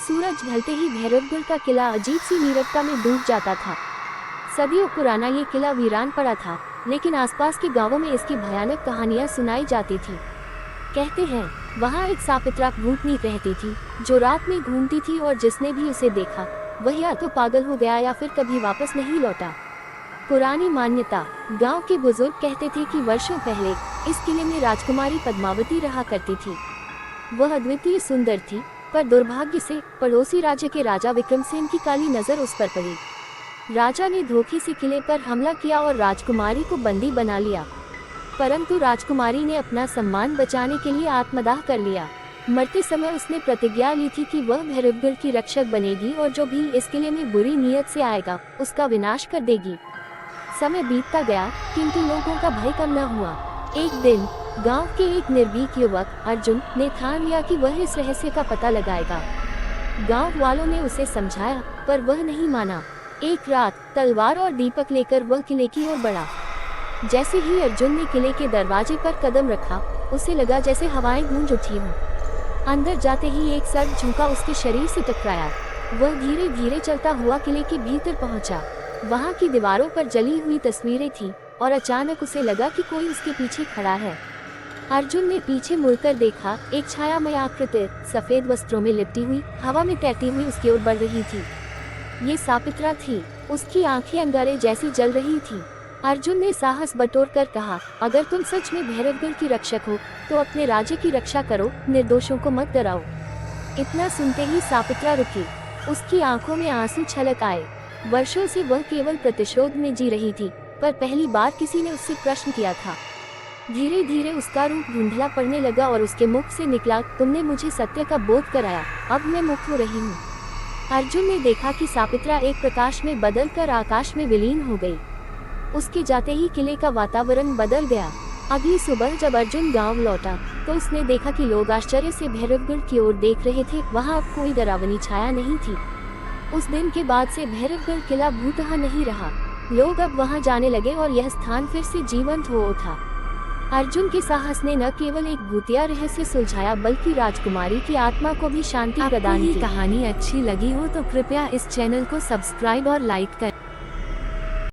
सूरज ढलते ही भैरवगढ़ का किला अजीब सी नीरवता में डूब जाता था। सदियों पुराना ये किला वीरान पड़ा था, लेकिन आसपास के गांवों में इसकी भयानक कहानियां सुनाई जाती थी। कहते हैं वहाँ एक सापित्रा भूतनी रहती थी, जो रात में घूमती थी और जिसने भी उसे देखा वह या तो पागल हो गया या फिर कभी वापस नहीं लौटा। पुरानी मान्यता, गांव के बुजुर्ग कहते थे कि वर्षों पहले इस किले में राजकुमारी पद्मावती रहा करती थी। वह अद्वितीय सुंदर थी, पर दुर्भाग्य से पड़ोसी राज्य के राजा विक्रमसेन की काली नजर उस पर पड़ी। राजा ने धोखे से किले पर हमला किया और राजकुमारी को बंदी बना लिया, परंतु राजकुमारी ने अपना सम्मान बचाने के लिए आत्मदाह कर लिया। मरते समय उसने प्रतिज्ञा ली थी कि वह भैरवगढ़ की रक्षक बनेगी और जो भी इस किले में बुरी नीयत से आएगा उसका विनाश कर देगी। समय बीतता गया, किंतु लोगों का भय कम न हुआ। एक दिन गांव के एक निर्भीक युवक अर्जुन ने ठान लिया कि वह इस रहस्य का पता लगाएगा। गांव वालों ने उसे समझाया, पर वह नहीं माना। एक रात तलवार और दीपक लेकर वह किले की ओर बढ़ा। जैसे ही अर्जुन ने किले के दरवाजे पर कदम रखा, उसे लगा जैसे हवाएं गूंज उठी हों। अंदर जाते ही एक सर्प झोंका उसके शरीर से टकराया। वह धीरे धीरे चलता हुआ किले के भीतर पहुंचा। वहां की दीवारों पर जली हुई तस्वीरें थीं और अचानक उसे लगा कि कोई उसके पीछे खड़ा है। अर्जुन ने पीछे मुड़कर देखा, एक छायामय आकृति सफेद वस्त्रों में लिपटी हुई हवा में तैरती हुई उसकी ओर बढ़ रही थी। ये सापित्रा थी। उसकी आंखें अंगारे जैसी जल रही थी। अर्जुन ने साहस बटोर कर कहा, अगर तुम सच में भैरवगढ़ की रक्षक हो तो अपने राज्य की रक्षा करो, निर्दोषों को मत डराओ। इतना सुनते ही सापित्रा रुकी। उसकी आंखों में आंसू छलक आए। वर्षों से वह केवल प्रतिशोध में जी रही थी, पर पहली बार किसी ने उससे प्रश्न किया था। धीरे धीरे उसका रूप धुंधला पड़ने लगा और उसके मुख से निकला, तुमने मुझे सत्य का बोध कराया, अब मैं मुक्त हो रही हूँ। अर्जुन ने देखा कि सापित्रा एक प्रकाश में बदलकर आकाश में विलीन हो गई। उसके जाते ही किले का वातावरण बदल गया। अगली सुबह जब अर्जुन गांव लौटा तो उसने देखा कि लोग आश्चर्य से भैरवगढ़ की ओर देख रहे थे। वहां अब कोई डरावनी छाया नहीं थी। उस दिन के बाद से भैरवगढ़ किला भूतहा नहीं रहा। लोग अब वहां जाने लगे और यह स्थान फिर से जीवंत हो उठा। अर्जुन के साहस ने न केवल एक भूतिया रहस्य सुलझाया, बल्कि राजकुमारी की आत्मा को भी शांति प्रदान की। कहानी अच्छी लगी हो तो कृपया इस चैनल को सब्सक्राइब और लाइक करें।